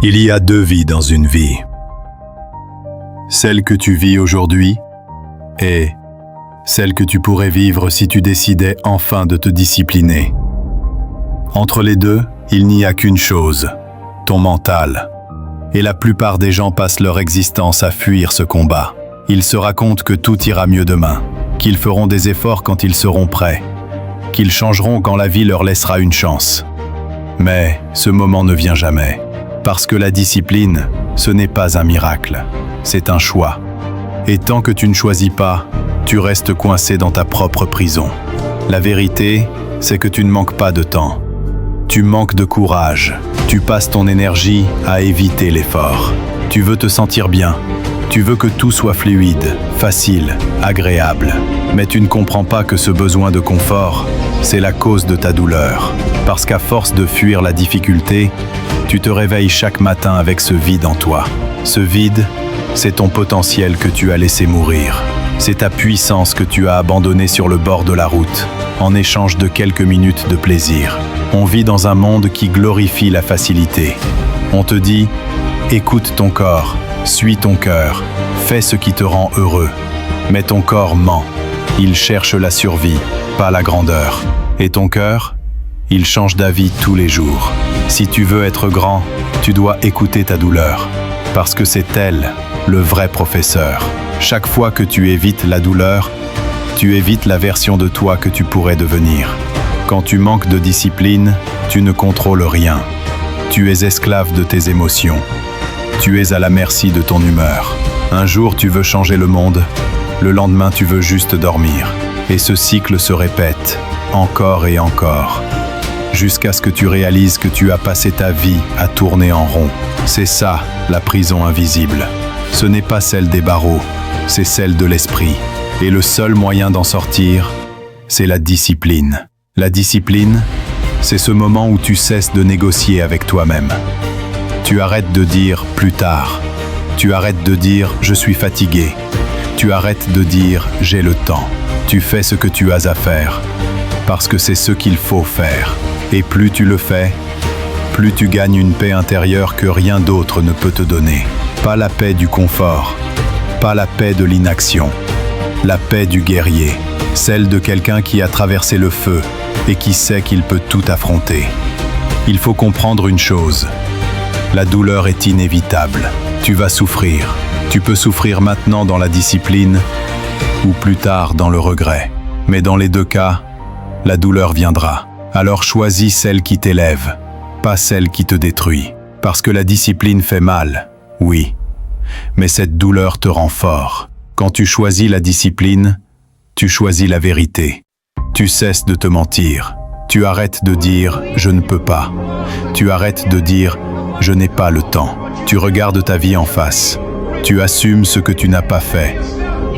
Il y a deux vies dans une vie. Celle que tu vis aujourd'hui et celle que tu pourrais vivre si tu décidais enfin de te discipliner. Entre les deux, il n'y a qu'une chose, ton mental. Et la plupart des gens passent leur existence à fuir ce combat. Ils se racontent que tout ira mieux demain, qu'ils feront des efforts quand ils seront prêts, qu'ils changeront quand la vie leur laissera une chance. Mais ce moment ne vient jamais. Parce que la discipline, ce n'est pas un miracle, c'est un choix. Et tant que tu ne choisis pas, tu restes coincé dans ta propre prison. La vérité, c'est que tu ne manques pas de temps. Tu manques de courage. Tu passes ton énergie à éviter l'effort. Tu veux te sentir bien. Tu veux que tout soit fluide, facile, agréable. Mais tu ne comprends pas que ce besoin de confort, c'est la cause de ta douleur. Parce qu'à force de fuir la difficulté, tu te réveilles chaque matin avec ce vide en toi. Ce vide, c'est ton potentiel que tu as laissé mourir. C'est ta puissance que tu as abandonnée sur le bord de la route, en échange de quelques minutes de plaisir. On vit dans un monde qui glorifie la facilité. On te dit, écoute ton corps, suis ton cœur, fais ce qui te rend heureux. Mais ton corps ment. Il cherche la survie, pas la grandeur. Et ton cœur, il change d'avis tous les jours. Si tu veux être grand, tu dois écouter ta douleur. Parce que c'est elle, le vrai professeur. Chaque fois que tu évites la douleur, tu évites la version de toi que tu pourrais devenir. Quand tu manques de discipline, tu ne contrôles rien. Tu es esclave de tes émotions. Tu es à la merci de ton humeur. Un jour, tu veux changer le monde. Le lendemain, tu veux juste dormir. Et ce cycle se répète, encore et encore. Jusqu'à ce que tu réalises que tu as passé ta vie à tourner en rond. C'est ça, la prison invisible. Ce n'est pas celle des barreaux, c'est celle de l'esprit. Et le seul moyen d'en sortir, c'est la discipline. La discipline, c'est ce moment où tu cesses de négocier avec toi-même. Tu arrêtes de dire « plus tard ». Tu arrêtes de dire « je suis fatigué ». Tu arrêtes de dire « j'ai le temps ». Tu fais ce que tu as à faire, parce que c'est ce qu'il faut faire. Et plus tu le fais, plus tu gagnes une paix intérieure que rien d'autre ne peut te donner. Pas la paix du confort, pas la paix de l'inaction, la paix du guerrier, celle de quelqu'un qui a traversé le feu et qui sait qu'il peut tout affronter. Il faut comprendre une chose, la douleur est inévitable. Tu vas souffrir. Tu peux souffrir maintenant dans la discipline ou plus tard dans le regret. Mais dans les deux cas, la douleur viendra. Alors choisis celle qui t'élève, pas celle qui te détruit. Parce que la discipline fait mal, oui, mais cette douleur te rend fort. Quand tu choisis la discipline, tu choisis la vérité. Tu cesses de te mentir. Tu arrêtes de dire « je ne peux pas ». Tu arrêtes de dire « je n'ai pas le temps ». Tu regardes ta vie en face. Tu assumes ce que tu n'as pas fait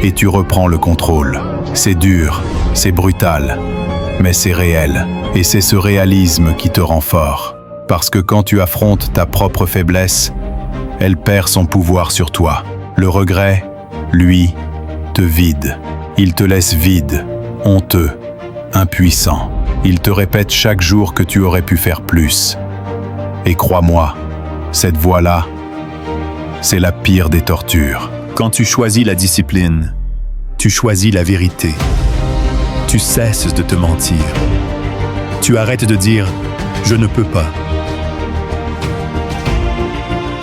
et tu reprends le contrôle. C'est dur, c'est brutal, mais c'est réel. Et c'est ce réalisme qui te rend fort. Parce que quand tu affrontes ta propre faiblesse, elle perd son pouvoir sur toi. Le regret, lui, te vide. Il te laisse vide, honteux, impuissant. Il te répète chaque jour que tu aurais pu faire plus. Et crois-moi, cette voie-là, c'est la pire des tortures. Quand tu choisis la discipline, tu choisis la vérité. Tu cesses de te mentir. Tu arrêtes de dire « je ne peux pas ».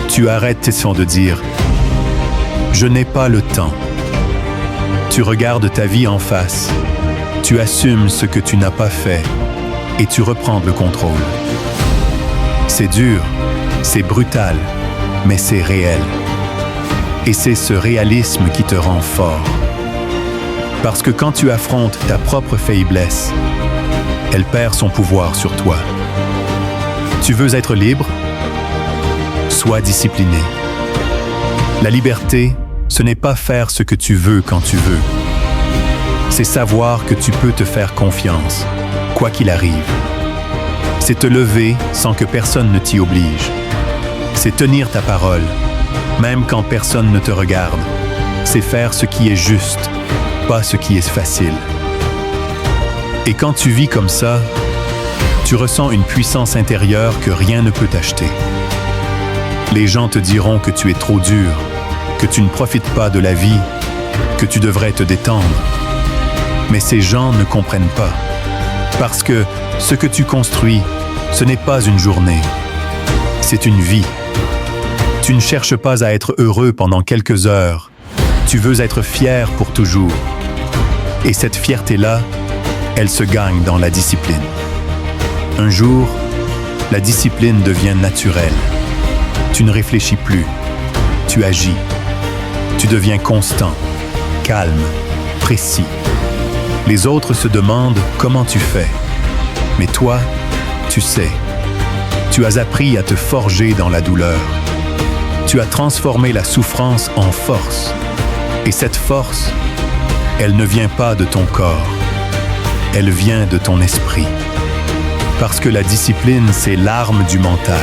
Tu arrêtes de dire « je n'ai pas le temps ». Tu regardes ta vie en face. Tu assumes ce que tu n'as pas fait et tu reprends le contrôle. C'est dur, c'est brutal, mais c'est réel. Et c'est ce réalisme qui te rend fort. Parce que quand tu affrontes ta propre faiblesse, elle perd son pouvoir sur toi. Tu veux être libre? Sois discipliné. La liberté, ce n'est pas faire ce que tu veux quand tu veux. C'est savoir que tu peux te faire confiance, quoi qu'il arrive. C'est te lever sans que personne ne t'y oblige. C'est tenir ta parole, même quand personne ne te regarde. C'est faire ce qui est juste, pas ce qui est facile. Et quand tu vis comme ça, tu ressens une puissance intérieure que rien ne peut t'acheter. Les gens te diront que tu es trop dur, que tu ne profites pas de la vie, que tu devrais te détendre. Mais ces gens ne comprennent pas. Parce que ce que tu construis, ce n'est pas une journée, c'est une vie. Tu ne cherches pas à être heureux pendant quelques heures. Tu veux être fier pour toujours. Et cette fierté-là, elle se gagne dans la discipline. Un jour, la discipline devient naturelle. Tu ne réfléchis plus. Tu agis. Tu deviens constant, calme, précis. Les autres se demandent comment tu fais. Mais toi, tu sais. Tu as appris à te forger dans la douleur. Tu as transformé la souffrance en force. Et cette force, elle ne vient pas de ton corps. Elle vient de ton esprit. Parce que la discipline, c'est l'arme du mental.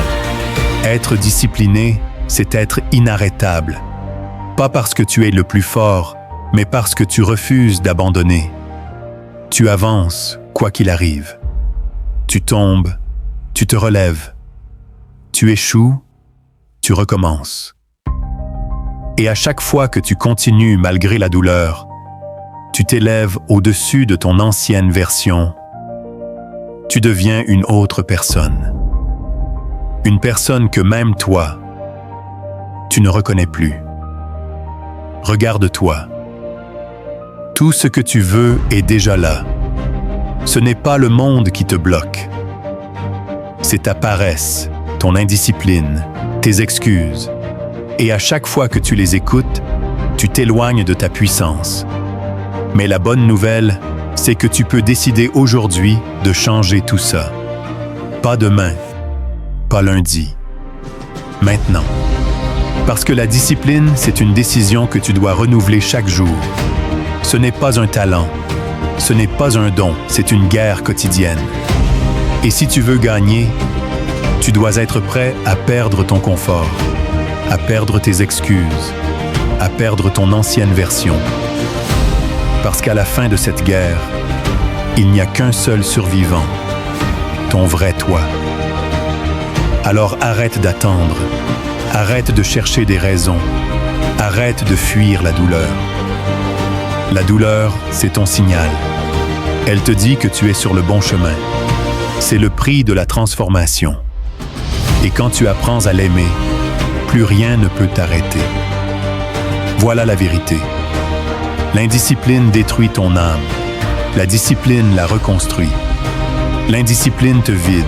Être discipliné, c'est être inarrêtable. Pas parce que tu es le plus fort, mais parce que tu refuses d'abandonner. Tu avances, quoi qu'il arrive. Tu tombes, tu te relèves. Tu échoues, tu recommences. Et à chaque fois que tu continues malgré la douleur, tu t'élèves au-dessus de ton ancienne version. Tu deviens une autre personne. Une personne que même toi, tu ne reconnais plus. Regarde-toi. Tout ce que tu veux est déjà là. Ce n'est pas le monde qui te bloque. C'est ta paresse, ton indiscipline, tes excuses. Et à chaque fois que tu les écoutes, tu t'éloignes de ta puissance. Mais la bonne nouvelle, c'est que tu peux décider aujourd'hui de changer tout ça. Pas demain, pas lundi, maintenant. Parce que la discipline, c'est une décision que tu dois renouveler chaque jour. Ce n'est pas un talent, ce n'est pas un don, c'est une guerre quotidienne. Et si tu veux gagner, tu dois être prêt à perdre ton confort, à perdre tes excuses, à perdre ton ancienne version. Parce qu'à la fin de cette guerre, il n'y a qu'un seul survivant, ton vrai toi. Alors arrête d'attendre, arrête de chercher des raisons, arrête de fuir la douleur. La douleur, c'est ton signal. Elle te dit que tu es sur le bon chemin. C'est le prix de la transformation. Et quand tu apprends à l'aimer, plus rien ne peut t'arrêter. Voilà la vérité. L'indiscipline détruit ton âme. La discipline la reconstruit. L'indiscipline te vide.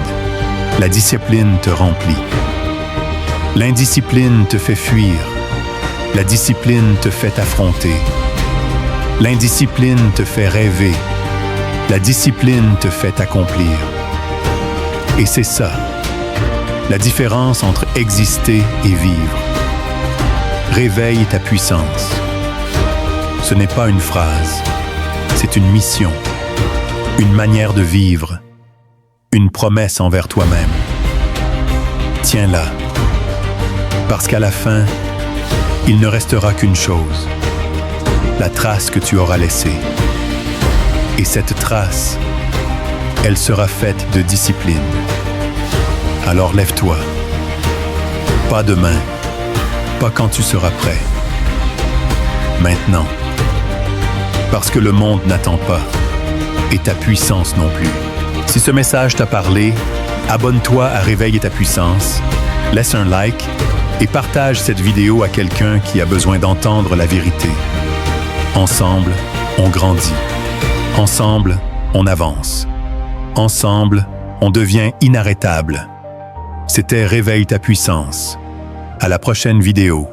La discipline te remplit. L'indiscipline te fait fuir. La discipline te fait affronter. L'indiscipline te fait rêver. La discipline te fait accomplir. Et c'est ça, la différence entre exister et vivre. Réveille ta puissance. Ce n'est pas une phrase, c'est une mission, une manière de vivre, une promesse envers toi-même. Tiens-la, parce qu'à la fin, il ne restera qu'une chose, la trace que tu auras laissée. Et cette trace, elle sera faite de discipline. Alors lève-toi. Pas demain, pas quand tu seras prêt. Maintenant. Parce que le monde n'attend pas, et ta puissance non plus. Si ce message t'a parlé, abonne-toi à Réveille ta puissance, laisse un like et partage cette vidéo à quelqu'un qui a besoin d'entendre la vérité. Ensemble, on grandit. Ensemble, on avance. Ensemble, on devient inarrêtable. C'était Réveille ta puissance. À la prochaine vidéo.